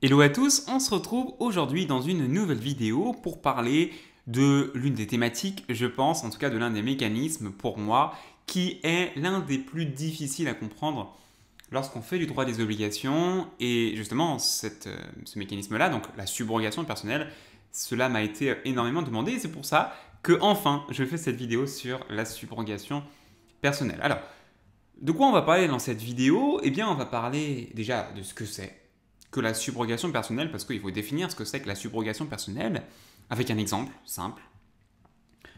Hello à tous, on se retrouve aujourd'hui dans une nouvelle vidéo pour parler de l'une des thématiques, je pense, en tout cas de l'un des mécanismes pour moi, qui est l'un des plus difficiles à comprendre lorsqu'on fait du droit des obligations. Et justement, ce mécanisme-là, donc la subrogation personnelle, cela m'a été énormément demandé et c'est pour ça que enfin je fais cette vidéo sur la subrogation personnelle. Alors, de quoi on va parler dans cette vidéo? Eh bien, on va parler déjà de ce que c'est que la subrogation personnelle, parce qu'il faut définir ce que c'est que la subrogation personnelle avec un exemple simple.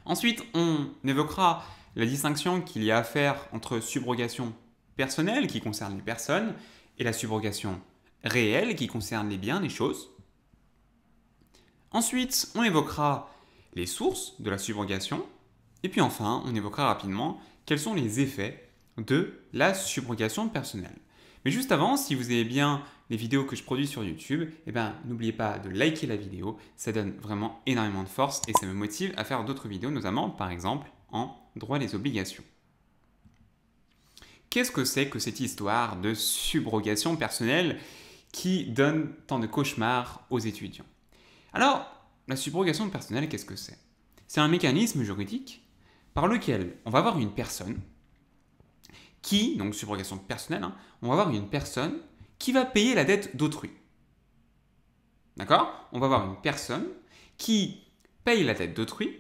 Ensuite, on évoquera la distinction qu'il y a à faire entre subrogation personnelle, qui concerne les personnes, et la subrogation réelle, qui concerne les biens, les choses. Ensuite, on évoquera les sources de la subrogation. Et puis enfin, on évoquera rapidement quels sont les effets de la subrogation personnelle. Mais juste avant, si vous aimez bien les vidéos que je produis sur YouTube, eh ben, n'oubliez pas de liker la vidéo, ça donne vraiment énormément de force et ça me motive à faire d'autres vidéos, notamment par exemple en droit des obligations. Qu'est-ce que c'est que cette histoire de subrogation personnelle qui donne tant de cauchemars aux étudiants? Alors, la subrogation personnelle, qu'est-ce que c'est? C'est un mécanisme juridique par lequel on va avoir une personne qui, donc subrogation personnelle, on va avoir une personne qui va payer la dette d'autrui. D'accord? On va avoir une personne qui paye la dette d'autrui,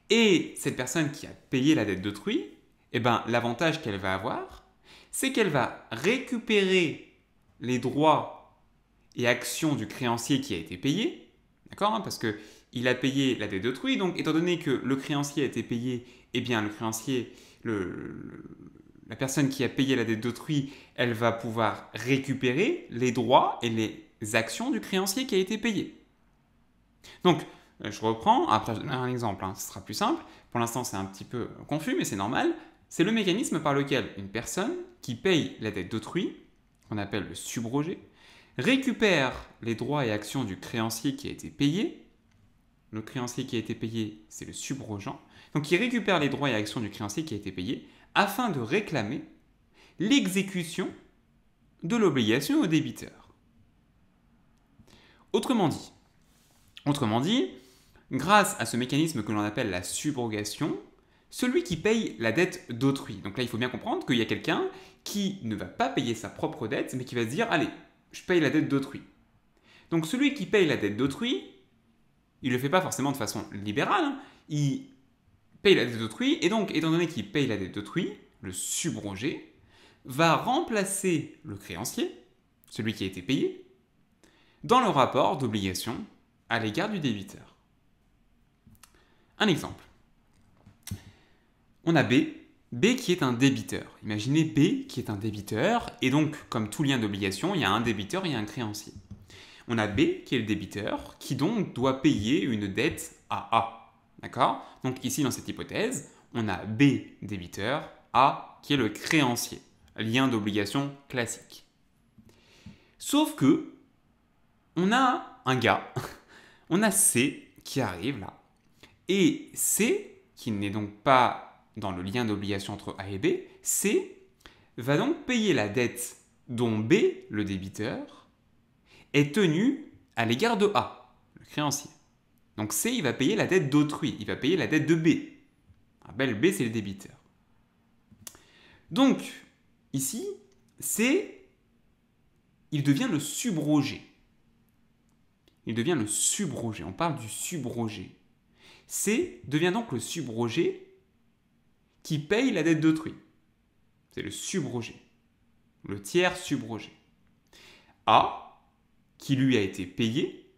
et cette personne qui a payé la dette d'autrui, eh ben, l'avantage qu'elle va avoir, c'est qu'elle va récupérer les droits et actions du créancier qui a été payé, d'accord? Parce qu'il a payé la dette d'autrui, donc étant donné que le créancier a été payé, eh bien le créancier, la personne qui a payé la dette d'autrui, elle va pouvoir récupérer les droits et les actions du créancier qui a été payé. Donc, je reprends, après je donne un exemple, ce sera plus simple. Pour l'instant, c'est un petit peu confus, mais c'est normal. C'est le mécanisme par lequel une personne qui paye la dette d'autrui, qu'on appelle le subrogé, récupère les droits et actions du créancier qui a été payé. Le créancier qui a été payé, c'est le subrogeant. Donc, il récupère les droits et actions du créancier qui a été payé afin de réclamer l'exécution de l'obligation au débiteur. Autrement dit, grâce à ce mécanisme que l'on appelle la subrogation, celui qui paye la dette d'autrui. Donc là, il faut bien comprendre qu'il y a quelqu'un qui ne va pas payer sa propre dette, mais qui va se dire, allez, je paye la dette d'autrui. Donc celui qui paye la dette d'autrui, il ne le fait pas forcément de façon libérale, il paye la dette d'autrui, et donc, étant donné qu'il paye la dette d'autrui, le subrogé va remplacer le créancier, celui qui a été payé, dans le rapport d'obligation à l'égard du débiteur. Un exemple. On a B qui est un débiteur. Imaginez B qui est un débiteur, et donc, comme tout lien d'obligation, il y a un débiteur et un créancier. On a B qui est le débiteur, qui donc doit payer une dette à A. D'accord? Donc ici, dans cette hypothèse, on a B débiteur, A qui est le créancier. Lien d'obligation classique. Sauf que, on a un gars, on a C qui arrive là, et C, qui n'est donc pas dans le lien d'obligation entre A et B, C va donc payer la dette dont B, le débiteur, est tenu à l'égard de A, le créancier. Donc C, il va payer la dette d'autrui, il va payer la dette de B. Le B, c'est le débiteur. Donc, ici, C, il devient le subrogé. Il devient le subrogé, on parle du subrogé. C devient donc le subrogé qui paye la dette d'autrui. C'est le subrogé, le tiers subrogé. A, qui lui a été payé,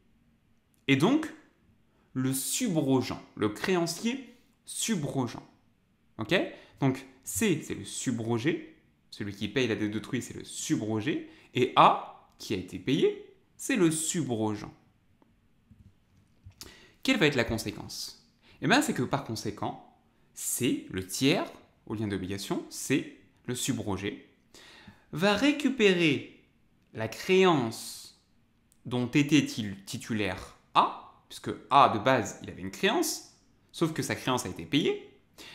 est donc le subrogeant, le créancier subrogeant. Ok? Donc C, c'est le subrogé, celui qui paye la dette d'autrui, c'est le subrogé, et A, qui a été payé, c'est le subrogeant. Quelle va être la conséquence? Eh bien, c'est que par conséquent, C, le tiers au lien d'obligation, C, le subrogé, va récupérer la créance dont était titulaire A, puisque A de base, il avait une créance, sauf que sa créance a été payée.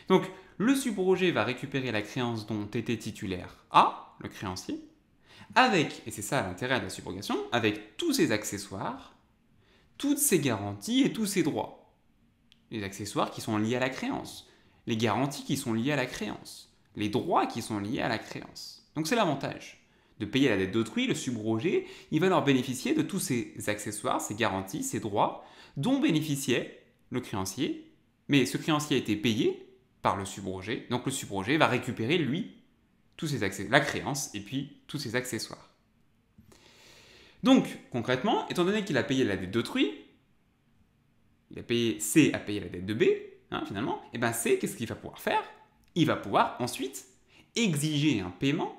Donc, le subrogé va récupérer la créance dont était titulaire A, le créancier, avec, et c'est ça l'intérêt de la subrogation, avec tous ces accessoires, toutes ces garanties et tous ces droits. Les accessoires qui sont liés à la créance, les garanties qui sont liées à la créance, les droits qui sont liés à la créance. Donc c'est l'avantage de payer la dette d'autrui. Le subrogé, il va leur bénéficier de tous ces accessoires, ces garanties, ces droits dont bénéficiait le créancier, mais ce créancier a été payé par le subrogé, donc le subrogé va récupérer, lui, tous ces la créance et puis tous ces accessoires. Donc, concrètement, étant donné qu'il a payé la dette d'autrui, C a payé la dette de B, finalement, et bien C, qu'est-ce qu'il va pouvoir faire? Il va pouvoir ensuite exiger un paiement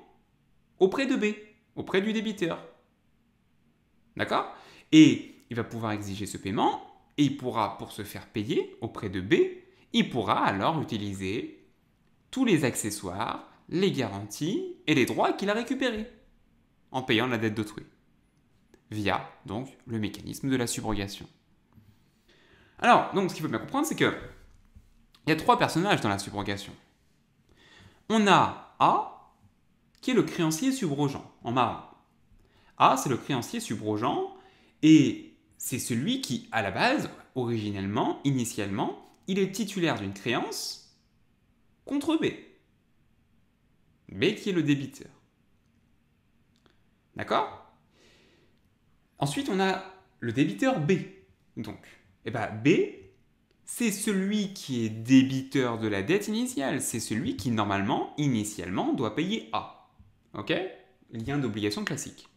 auprès de B, auprès du débiteur. D'accord? Et il va pouvoir exiger ce paiement, et il pourra, pour se faire payer auprès de B, il pourra alors utiliser tous les accessoires, les garanties et les droits qu'il a récupérés en payant la dette d'autrui, via donc le mécanisme de la subrogation. Alors, donc, ce qu'il faut bien comprendre, c'est que il y a 3 personnages dans la subrogation. On a A, qui est le créancier subrogeant, en marin. A, c'est le créancier subrogeant, et c'est celui qui, à la base, originellement, initialement, il est titulaire d'une créance contre B. B qui est le débiteur. D'accord? Ensuite, on a le débiteur B. Donc, B, c'est celui qui est débiteur de la dette initiale. C'est celui qui, normalement, initialement, doit payer A. Ok? Lien d'obligation classique.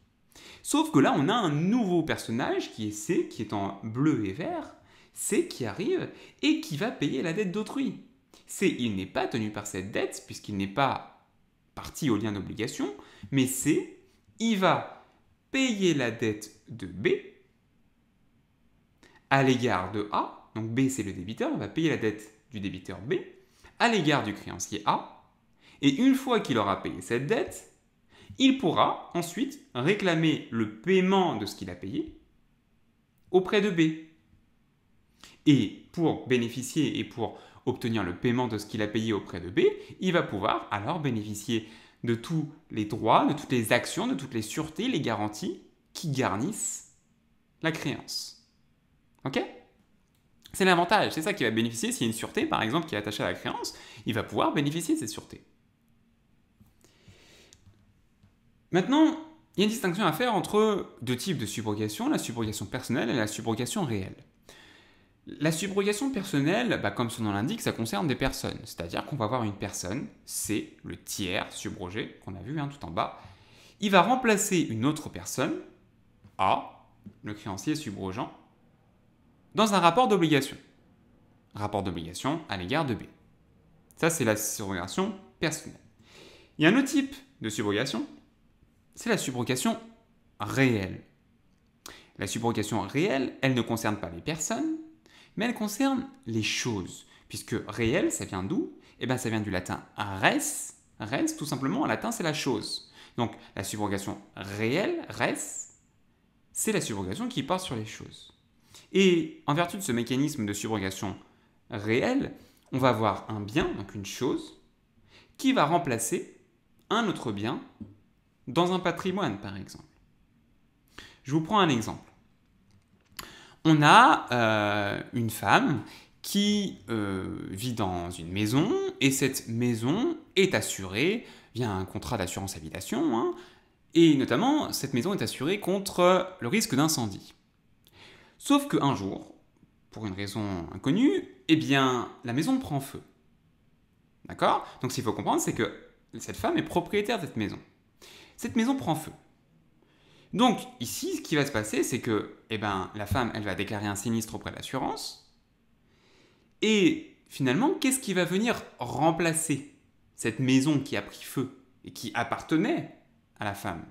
Sauf que là, on a un nouveau personnage qui est C, qui est en bleu et vert. C qui arrive et qui va payer la dette d'autrui. C, il n'est pas tenu par cette dette, puisqu'il n'est pas partie au lien d'obligation, mais C, il va payer la dette de B à l'égard de A, donc B c'est le débiteur, il va payer la dette du débiteur B à l'égard du créancier A, et une fois qu'il aura payé cette dette, il pourra ensuite réclamer le paiement de ce qu'il a payé auprès de B. Et pour bénéficier et pour obtenir le paiement de ce qu'il a payé auprès de B, il va pouvoir alors bénéficier de tous les droits, de toutes les actions, de toutes les sûretés, les garanties qui garnissent la créance. Ok? C'est l'avantage, c'est ça qui va bénéficier. S'il y a une sûreté, par exemple, qui est attachée à la créance, il va pouvoir bénéficier de cette sûreté. Maintenant, il y a une distinction à faire entre 2 types de subrogation, la subrogation personnelle et la subrogation réelle. La subrogation personnelle, comme son nom l'indique, ça concerne des personnes. C'est-à-dire qu'on va avoir une personne, C, le tiers subrogé, qu'on a vu tout en bas. Il va remplacer une autre personne, A, le créancier subrogeant, dans un rapport d'obligation. Rapport d'obligation à l'égard de B. Ça, c'est la subrogation personnelle. Il y a un autre type de subrogation, c'est la subrogation réelle. La subrogation réelle, elle ne concerne pas les personnes, mais elle concerne les choses. Puisque réel, ça vient d'où? Ça vient du latin res. Res, tout simplement, en latin, c'est la chose. Donc, la subrogation réelle, res, c'est la subrogation qui porte sur les choses. Et en vertu de ce mécanisme de subrogation réelle, on va avoir un bien, donc une chose, qui va remplacer un autre bien dans un patrimoine, par exemple. Je vous prends un exemple. On a une femme qui vit dans une maison, et cette maison est assurée via un contrat d'assurance habitation, et notamment, cette maison est assurée contre le risque d'incendie. Sauf qu'un jour, pour une raison inconnue, la maison prend feu. D'accord? Donc ce qu'il faut comprendre, c'est que cette femme est propriétaire de cette maison. Cette maison prend feu. Donc ici, ce qui va se passer, c'est que la femme, elle va déclarer un sinistre auprès de l'assurance. Et finalement, qu'est-ce qui va venir remplacer cette maison qui a pris feu et qui appartenait à la femme?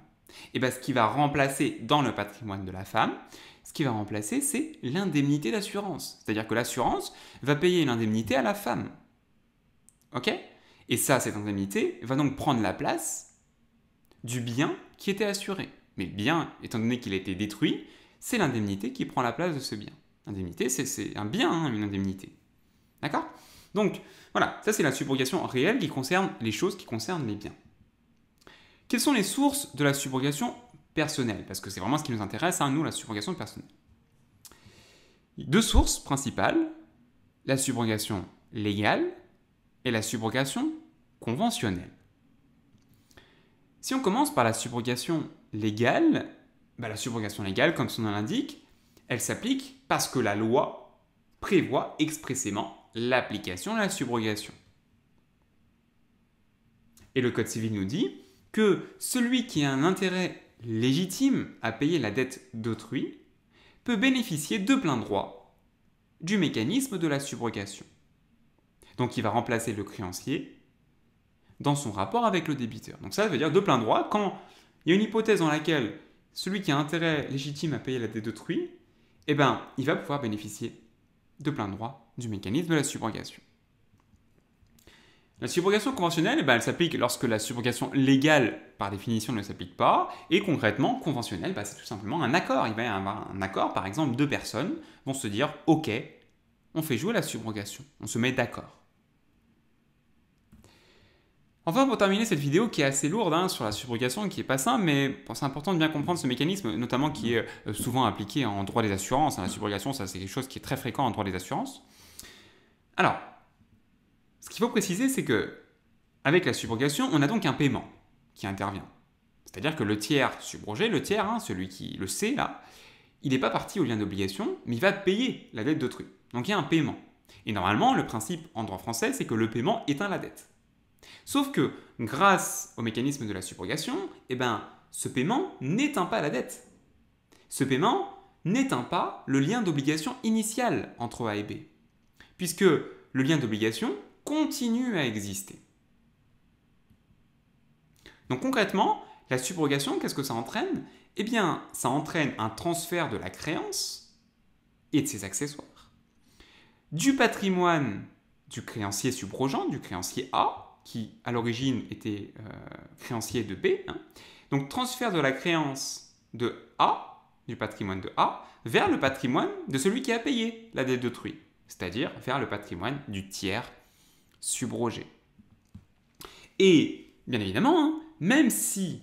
Ce qui va remplacer dans le patrimoine de la femme, ce qui va remplacer, c'est l'indemnité d'assurance. C'est-à-dire que l'assurance va payer l'indemnité à la femme. Ok? Et ça, cette indemnité va donc prendre la place du bien qui était assuré. Mais le bien, étant donné qu'il a été détruit, c'est l'indemnité qui prend la place de ce bien. L'indemnité, c'est un bien, une indemnité. D'accord? Donc, voilà, ça c'est la subrogation réelle qui concerne les choses, qui concernent les biens. Quelles sont les sources de la subrogation personnelle? Parce que c'est vraiment ce qui nous intéresse, nous, la subrogation personnelle. Deux sources principales, la subrogation légale et la subrogation conventionnelle. Si on commence par la subrogation légale, la subrogation légale, comme son nom l'indique, elle s'applique parce que la loi prévoit expressément l'application de la subrogation. Et le Code civil nous dit que celui qui a un intérêt légitime à payer la dette d'autrui peut bénéficier de plein droit du mécanisme de la subrogation. Donc il va remplacer le créancier dans son rapport avec le débiteur. Donc ça veut dire de plein droit quand il y a une hypothèse dans laquelle celui qui a intérêt légitime à payer la dette d'autrui, il va pouvoir bénéficier de plein droit du mécanisme de la subrogation. La subrogation conventionnelle, elle s'applique lorsque la subrogation légale, par définition, ne s'applique pas, et concrètement, conventionnelle, c'est tout simplement un accord. Il va y avoir un accord, par exemple, deux personnes vont se dire « Ok, on fait jouer la subrogation, on se met d'accord ». Enfin, pour terminer cette vidéo qui est assez lourde sur la subrogation et qui n'est pas simple, mais c'est important de bien comprendre ce mécanisme, notamment qui est souvent appliqué en droit des assurances. La subrogation, ça c'est quelque chose qui est très fréquent en droit des assurances. Alors, ce qu'il faut préciser, c'est que avec la subrogation, on a donc un paiement qui intervient. C'est-à-dire que le tiers subrogé, le tiers, celui qui le sait là, il n'est pas parti au lien d'obligation, mais il va payer la dette d'autrui. Donc il y a un paiement. Et normalement, le principe en droit français, c'est que le paiement éteint la dette. Sauf que, grâce au mécanisme de la subrogation, ce paiement n'éteint pas la dette. Ce paiement n'éteint pas le lien d'obligation initial entre A et B, puisque le lien d'obligation continue à exister. Donc concrètement, la subrogation, qu'est-ce que ça entraîne? Ça entraîne un transfert de la créance et de ses accessoires, du patrimoine du créancier subrogeant, du créancier A, qui à l'origine était créancier de B. Donc transfert de la créance de A, du patrimoine de A, vers le patrimoine de celui qui a payé la dette d'autrui, c'est-à-dire vers le patrimoine du tiers subrogé. Et bien évidemment, même si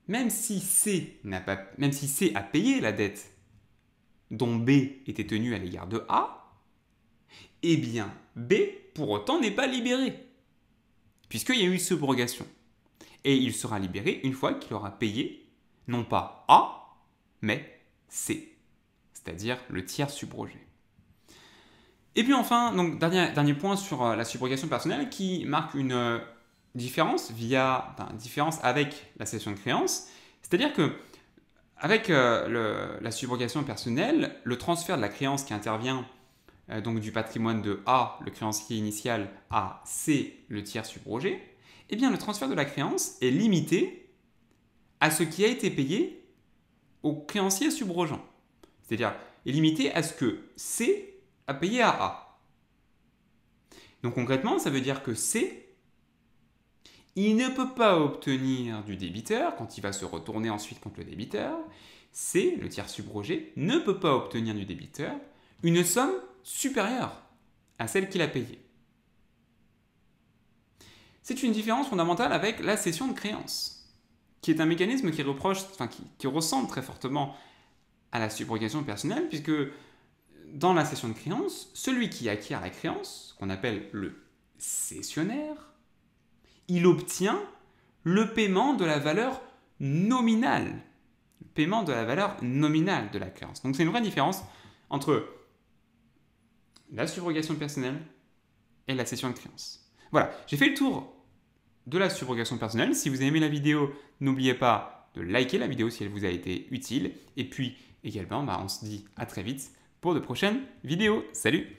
C a payé la dette dont B était tenu à l'égard de A, B pour autant n'est pas libéré, puisqu'il y a eu subrogation. Et il sera libéré une fois qu'il aura payé, non pas A, mais C, c'est-à-dire le tiers subrogé. Et puis enfin, donc dernier point sur la subrogation personnelle qui marque une différence avec la cession de créance, c'est-à-dire que avec la subrogation personnelle, le transfert de la créance qui intervient donc du patrimoine de A, le créancier initial, à C, le tiers subrogé, le transfert de la créance est limité à ce qui a été payé au créancier subrogeant. C'est-à-dire, est limité à ce que C a payé à A. Donc concrètement, ça veut dire que C, il ne peut pas obtenir du débiteur, quand il va se retourner ensuite contre le débiteur, C, le tiers subrogé, ne peut pas obtenir du débiteur une somme supérieure à celle qu'il a payée. C'est une différence fondamentale avec la cession de créance, qui est un mécanisme qui ressemble très fortement à la subrogation personnelle, puisque dans la cession de créance, celui qui acquiert la créance, qu'on appelle le cessionnaire, il obtient le paiement de la valeur nominale. Le paiement de la valeur nominale de la créance. Donc c'est une vraie différence entre la subrogation personnelle et la cession de créance. Voilà, j'ai fait le tour de la subrogation personnelle. Si vous avez aimé la vidéo, n'oubliez pas de liker la vidéo si elle vous a été utile. Et puis également, on se dit à très vite pour de prochaines vidéos. Salut!